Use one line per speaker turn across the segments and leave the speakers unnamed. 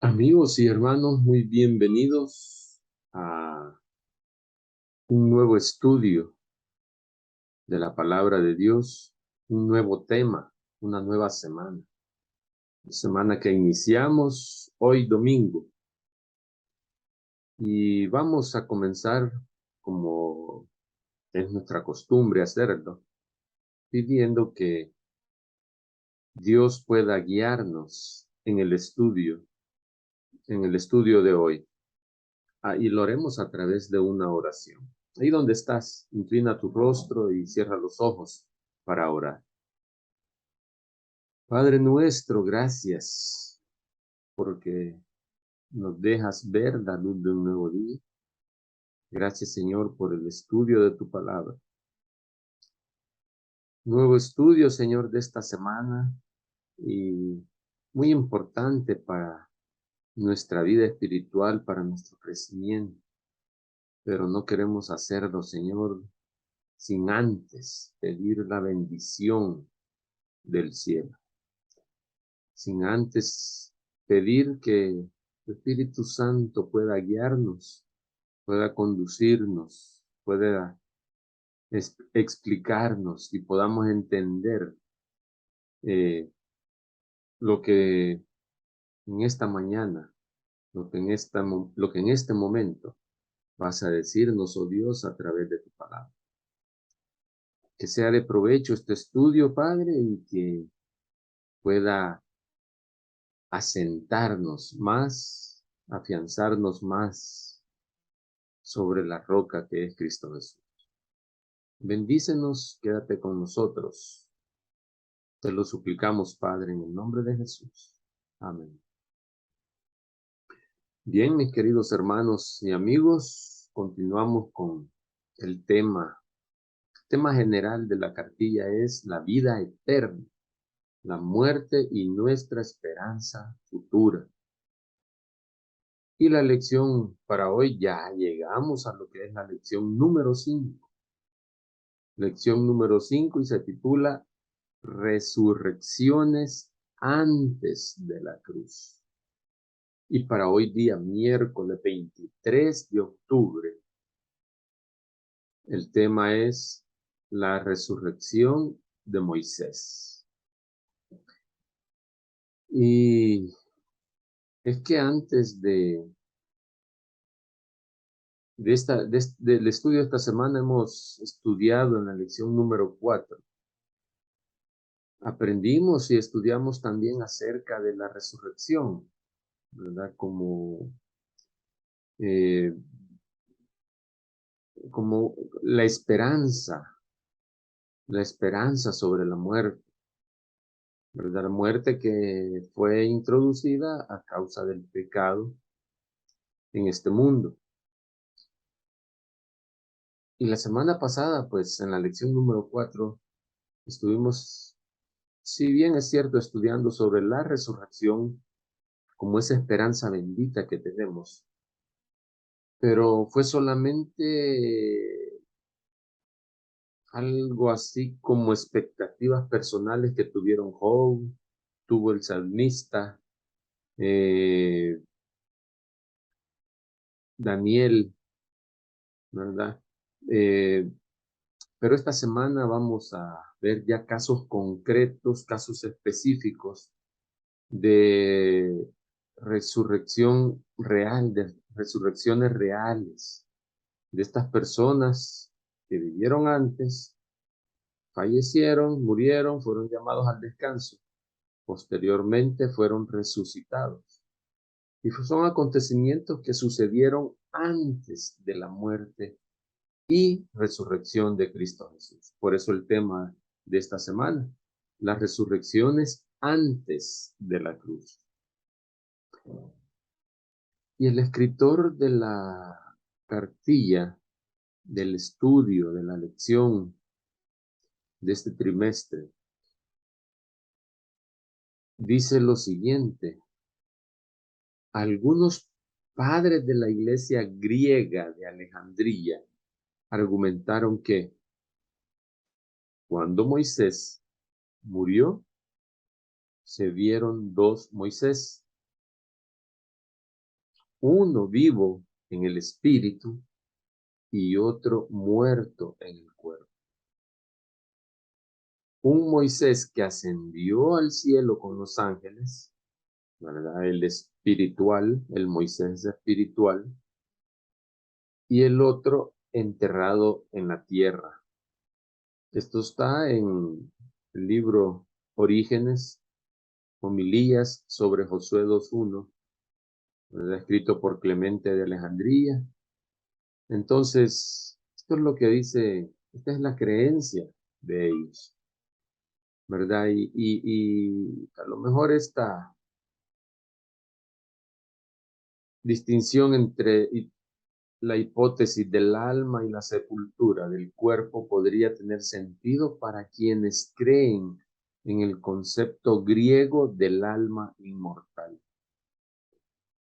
Amigos y hermanos, muy bienvenidos a un nuevo estudio de la palabra de Dios, un nuevo tema, una nueva semana. La semana que iniciamos hoy domingo y vamos a comenzar como es nuestra costumbre hacerlo, pidiendo que Dios pueda guiarnos en el estudio de hoy. Y lo haremos a través de una oración. Ahí donde estás, inclina tu rostro y cierra los ojos para orar. Padre nuestro, gracias porque nos dejas ver la luz de un nuevo día. Gracias, Señor, por el estudio de tu palabra. Nuevo estudio, Señor, de esta semana y muy importante para nuestra vida espiritual, para nuestro crecimiento. Pero no queremos hacerlo, Señor, sin antes pedir la bendición del cielo, sin antes pedir que el Espíritu Santo pueda guiarnos, pueda conducirnos, pueda explicarnos y podamos entender eh, lo que en esta mañana, lo que en este momento vas a decirnos, oh Dios, a través de tu palabra. Que sea de provecho este estudio, Padre, y que pueda asentarnos más, afianzarnos más sobre la roca que es Cristo Jesús. Bendícenos, quédate con nosotros. Te lo suplicamos, Padre, en el nombre de Jesús. Amén. Bien, mis queridos hermanos y amigos, continuamos con el tema. El tema general de la cartilla es la vida eterna, la muerte y nuestra esperanza futura. Y la lección para hoy, ya llegamos a lo que es la lección número 5. Lección número 5 y se titula Resurrecciones antes de la cruz. Y para hoy día, miércoles 23 de octubre, el tema es la resurrección de Moisés. Y es que antes del estudio de esta semana hemos estudiado en la lección número 4. Aprendimos y estudiamos también acerca de la resurrección, ¿verdad? Eh, como la esperanza sobre la muerte, ¿verdad? La muerte que fue introducida a causa del pecado en este mundo. Y la semana pasada, pues en la lección número 4, estuvimos, si bien es cierto, estudiando sobre la resurrección como esa esperanza bendita que tenemos, pero fue solamente algo así como expectativas personales que tuvieron Job, tuvo el salmista, eh, Daniel, ¿verdad? Eh, pero esta semana vamos a ver ya casos concretos, casos específicos de resurrección real, de resurrecciones reales, de estas personas que vivieron antes, fallecieron, murieron, fueron llamados al descanso, posteriormente fueron resucitados. Y son acontecimientos que sucedieron antes de la muerte y resurrección de Cristo Jesús. Por eso el tema de esta semana, las resurrecciones antes de la cruz. Y el escritor de la cartilla, del estudio, de la lección de este trimestre, dice lo siguiente: algunos padres de la iglesia griega de Alejandría argumentaron que cuando Moisés murió, se vieron dos Moisés. uno vivo en el espíritu y otro muerto en el cuerpo. Un Moisés que ascendió al cielo con los ángeles, ¿verdad? El espiritual, el Moisés espiritual, y el otro enterrado en la tierra. Esto está en el libro Orígenes, Homilías sobre Josué 2:1, escrito por Clemente de Alejandría. Entonces, esto es lo que dice, esta es la creencia de ellos, ¿verdad? Y a lo mejor esta distinción entre la hipótesis del alma y la sepultura del cuerpo podría tener sentido para quienes creen en el concepto griego del alma inmortal.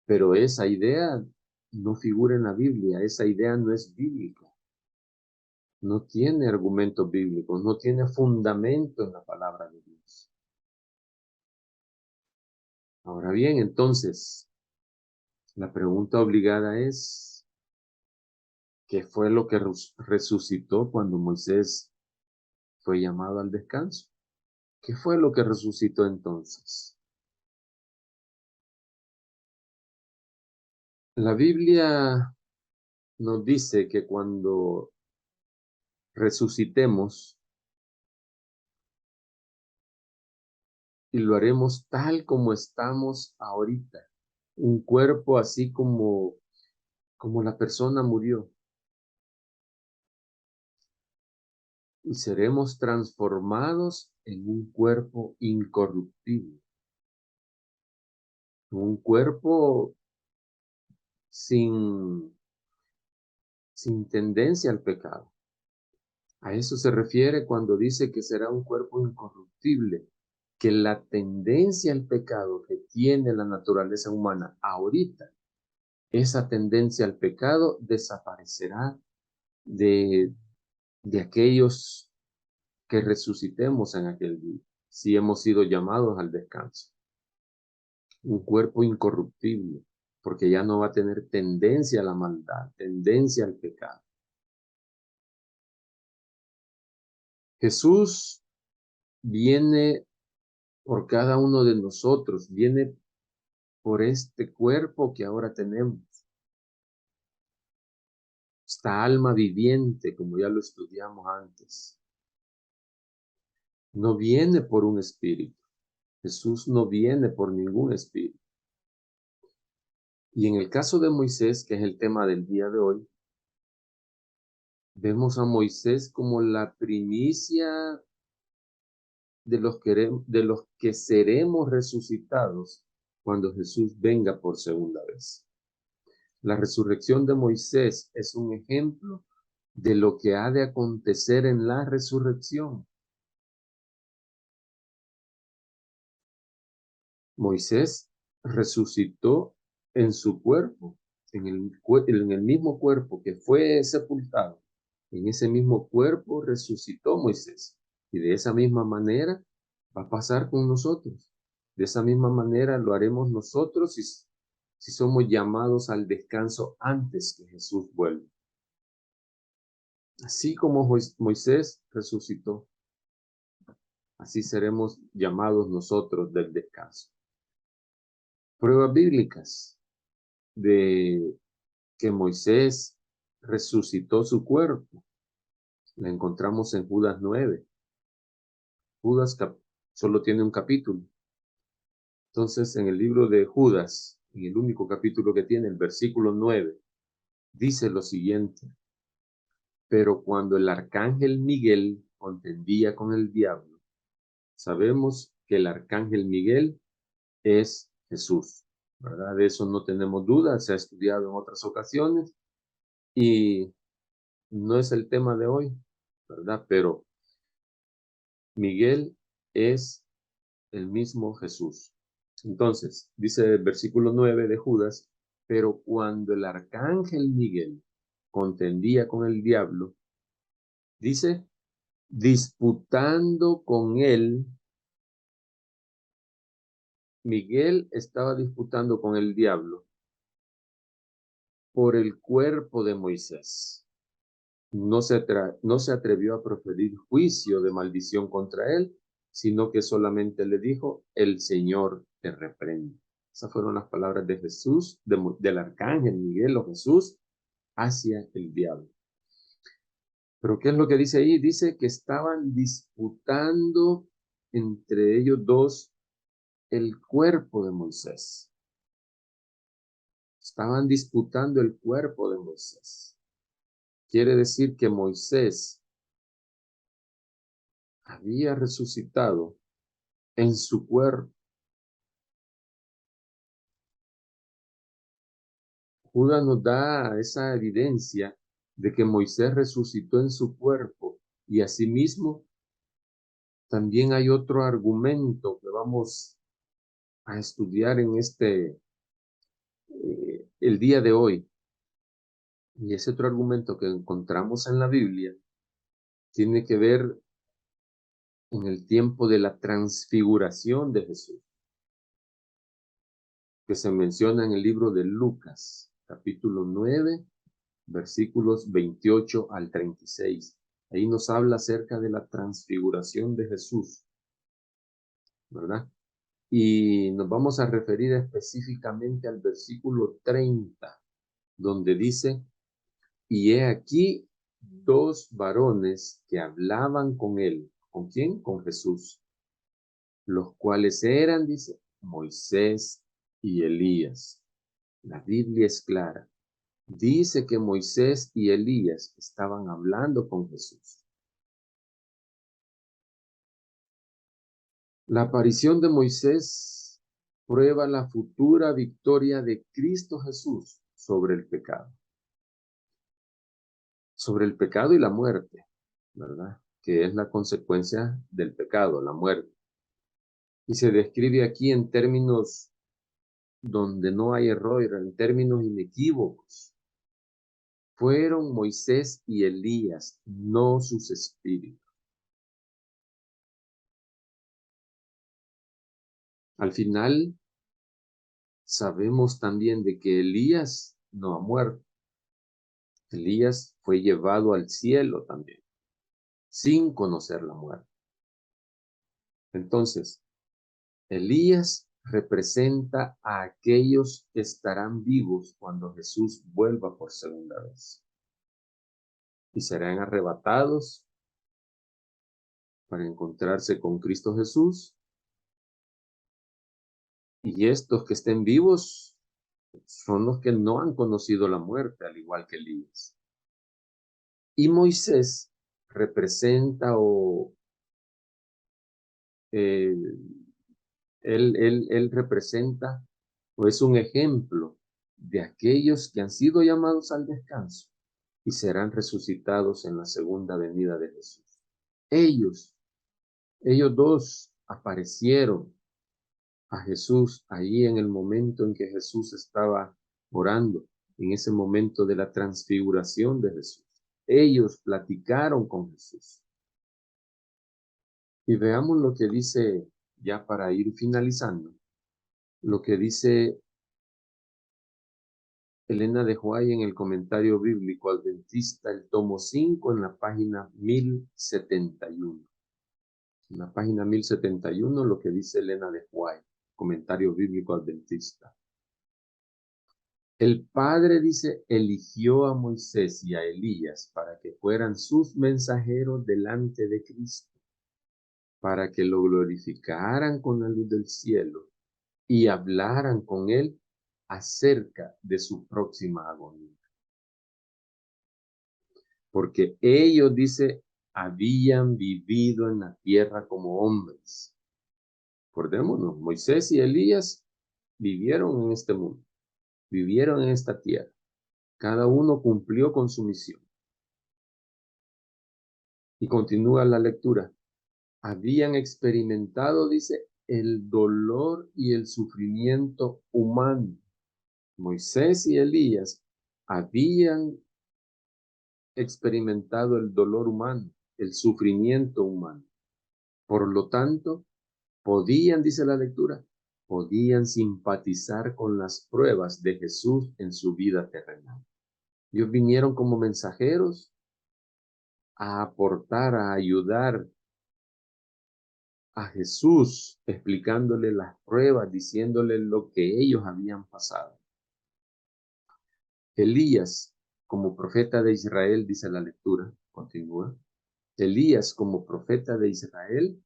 Pero esa idea no figura en la Biblia, esa idea no es bíblica, no tiene argumentos bíblicos, no tiene fundamento en la palabra de Dios. Ahora bien, entonces, la pregunta obligada es, ¿qué fue lo que resucitó cuando Moisés fue llamado al descanso? ¿Qué fue lo que resucitó entonces? La Biblia nos dice que cuando resucitemos, y lo haremos tal como estamos ahorita, un cuerpo así como la persona murió, y seremos transformados en un cuerpo incorruptible, un cuerpo sin, sin tendencia al pecado. A eso se refiere cuando dice que será un cuerpo incorruptible, que la tendencia al pecado que tiene la naturaleza humana ahorita, esa tendencia al pecado desaparecerá de, de aquellos que resucitemos en aquel día, si hemos sido llamados al descanso. Un cuerpo incorruptible, porque ya no va a tener tendencia a la maldad, tendencia al pecado. Jesús viene por cada uno de nosotros, viene por este cuerpo que ahora tenemos, esta alma viviente, como ya lo estudiamos antes. No viene por un espíritu. Jesús no viene por ningún espíritu. Y en el caso de Moisés, que es el tema del día de hoy, vemos a Moisés como la primicia de los que seremos resucitados cuando Jesús venga por segunda vez. La resurrección de Moisés es un ejemplo de lo que ha de acontecer en la resurrección. Moisés resucitó en su cuerpo, en el mismo cuerpo que fue sepultado. En ese mismo cuerpo resucitó Moisés. Y de esa misma manera va a pasar con nosotros. De esa misma manera lo haremos nosotros si somos llamados al descanso antes que Jesús vuelva. Así como Moisés resucitó, así seremos llamados nosotros del descanso. Pruebas bíblicas de que Moisés resucitó su cuerpo. La encontramos en Judas 9. Judas solo tiene un capítulo. Entonces, en el libro de Judas, en el único capítulo que tiene, el versículo 9, dice lo siguiente: pero cuando el arcángel Miguel contendía con el diablo, sabemos que el arcángel Miguel es Jesús, ¿verdad? De eso no tenemos duda, se ha estudiado en otras ocasiones y no es el tema de hoy, ¿verdad? Pero Miguel es el mismo Jesús. Entonces, dice el versículo 9 de Judas, pero cuando el arcángel Miguel contendía con el diablo, dice, disputando con él, Miguel estaba disputando con el diablo por el cuerpo de Moisés. No se atrevió a proferir juicio de maldición contra él, sino que solamente le dijo, el Señor te reprende. Esas fueron las palabras de Jesús, del arcángel Miguel o Jesús, hacia el diablo. Pero ¿qué es lo que dice ahí? Dice que estaban disputando entre ellos dos el cuerpo de Moisés. Estaban disputando el cuerpo de Moisés. Quiere decir que Moisés había resucitado en su cuerpo. Judas nos da esa evidencia de que Moisés resucitó en su cuerpo y asimismo también hay otro argumento que vamos a estudiar en el día de hoy. Y ese otro argumento que encontramos en la Biblia tiene que ver en el tiempo de la transfiguración de Jesús, que se menciona en el libro de Lucas, capítulo 9, versículos 28 al 36. Ahí nos habla acerca de la transfiguración de Jesús, ¿verdad? Y nos vamos a referir específicamente al versículo 30, donde dice, y he aquí dos varones que hablaban con él. ¿Con quién? Con Jesús. Los cuales eran, dice, Moisés y Elías. La Biblia es clara. Dice que Moisés y Elías estaban hablando con Jesús. La aparición de Moisés prueba la futura victoria de Cristo Jesús sobre el pecado. Sobre el pecado y la muerte, ¿verdad? Que es la consecuencia del pecado, la muerte. Y se describe aquí en términos donde no hay error, en términos inequívocos. Fueron Moisés y Elías, no sus espíritus. Al final, sabemos también de que Elías no ha muerto. Elías fue llevado al cielo también, sin conocer la muerte. Entonces, Elías representa a aquellos que estarán vivos cuando Jesús vuelva por segunda vez. Y serán arrebatados para encontrarse con Cristo Jesús. Y estos que estén vivos son los que no han conocido la muerte, al igual que Elías. Y Moisés representa eh, él representa o es un ejemplo de aquellos que han sido llamados al descanso y serán resucitados en la segunda venida de Jesús. Ellos dos aparecieron a Jesús ahí en el momento en que Jesús estaba orando, en ese momento de la transfiguración de Jesús. Ellos platicaron con Jesús. Y veamos lo que dice, ya para ir finalizando, lo que dice Elena de White en el comentario bíblico adventista, el tomo 5, en la página 1071. En la página 1071, lo que dice Elena de White, comentario bíblico adventista. El Padre, dice, eligió a Moisés y a Elías para que fueran sus mensajeros delante de Cristo, para que lo glorificaran con la luz del cielo y hablaran con él acerca de su próxima agonía. Porque ellos, dice, habían vivido en la tierra como hombres. Acordémonos, Moisés y Elías vivieron en este mundo, vivieron en esta tierra. Cada uno cumplió con su misión. Y continúa la lectura. Habían experimentado, dice, el dolor y el sufrimiento humano. Moisés y Elías habían experimentado el dolor humano, el sufrimiento humano. Por lo tanto, podían, dice la lectura, podían simpatizar con las pruebas de Jesús en su vida terrenal. Ellos vinieron como mensajeros a aportar, a ayudar a Jesús, explicándole las pruebas, diciéndole lo que ellos habían pasado. Elías, como profeta de Israel, dice la lectura, continúa. Elías, como profeta de Israel,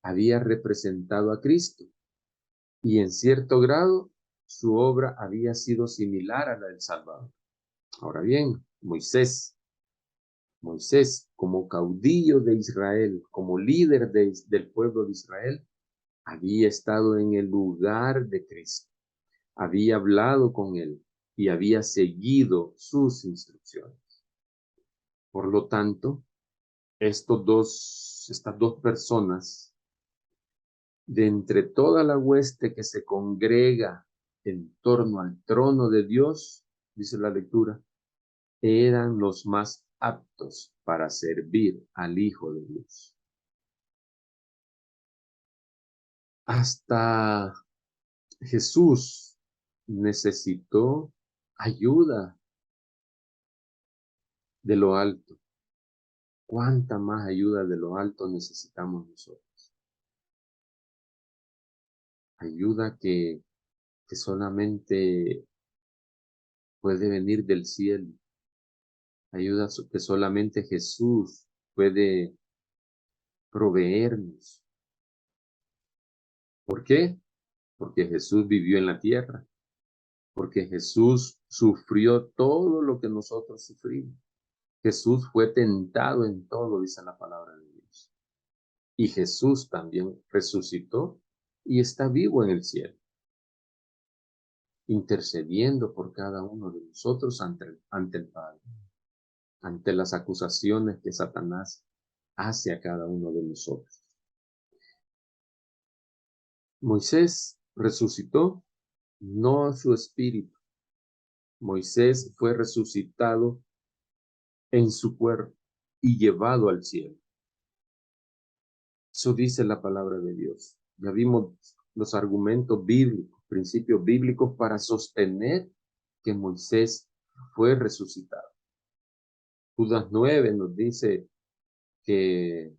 había representado a Cristo y en cierto grado su obra había sido similar a la del Salvador. Ahora bien, Moisés, como caudillo de Israel, como líder del pueblo de Israel, había estado en el lugar de Cristo, había hablado con él y había seguido sus instrucciones. Por lo tanto, estas dos personas, de entre toda la hueste que se congrega en torno al trono de Dios, dice la lectura, eran los más aptos para servir al Hijo de Dios. Hasta Jesús necesitó ayuda de lo alto. ¿Cuánta más ayuda de lo alto necesitamos nosotros? Ayuda que solamente puede venir del cielo. Ayuda que solamente Jesús puede proveernos. ¿Por qué? Porque Jesús vivió en la tierra. Porque Jesús sufrió todo lo que nosotros sufrimos. Jesús fue tentado en todo, dice la palabra de Dios. Y Jesús también resucitó y está vivo en el cielo, intercediendo por cada uno de nosotros ante el Padre, ante las acusaciones que Satanás hace a cada uno de nosotros. Moisés resucitó, no su espíritu. Moisés fue resucitado en su cuerpo y llevado al cielo. Eso dice la palabra de Dios. Ya vimos los argumentos bíblicos, principios bíblicos para sostener que Moisés fue resucitado. Judas 9 nos dice que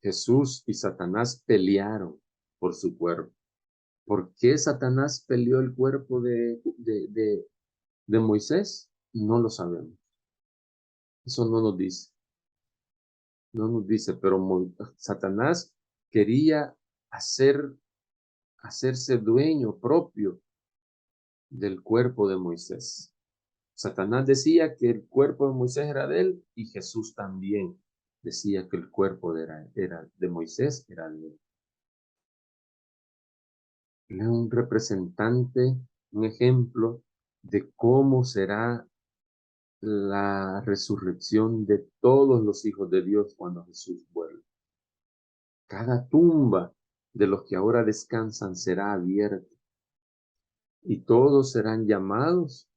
Jesús y Satanás pelearon por su cuerpo. ¿Por qué Satanás peleó el cuerpo de Moisés? No lo sabemos. Eso no nos dice. No nos dice, pero Satanás quería hacerse dueño propio del cuerpo de Moisés. Satanás decía que el cuerpo de Moisés era de él y Jesús también decía que el cuerpo era de Moisés, era de él. Él es un representante, un ejemplo de cómo será la resurrección de todos los hijos de Dios cuando Jesús vuelva. Cada tumba de los que ahora descansan será abierta y todos serán llamados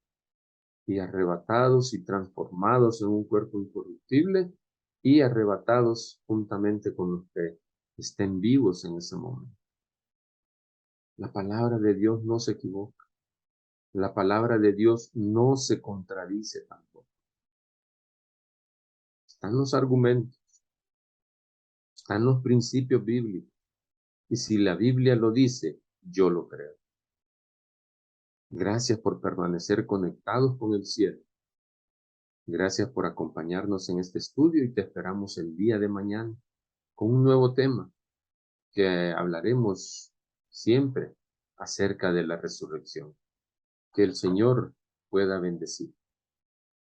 y arrebatados y transformados en un cuerpo incorruptible y arrebatados juntamente con los que estén vivos en ese momento. La palabra de Dios no se equivoca. La palabra de Dios no se contradice tampoco. Están los argumentos, están los principios bíblicos. Y si la Biblia lo dice, yo lo creo. Gracias por permanecer conectados con el cielo. Gracias por acompañarnos en este estudio y te esperamos el día de mañana con un nuevo tema que hablaremos siempre acerca de la resurrección. Que el Señor pueda bendecir.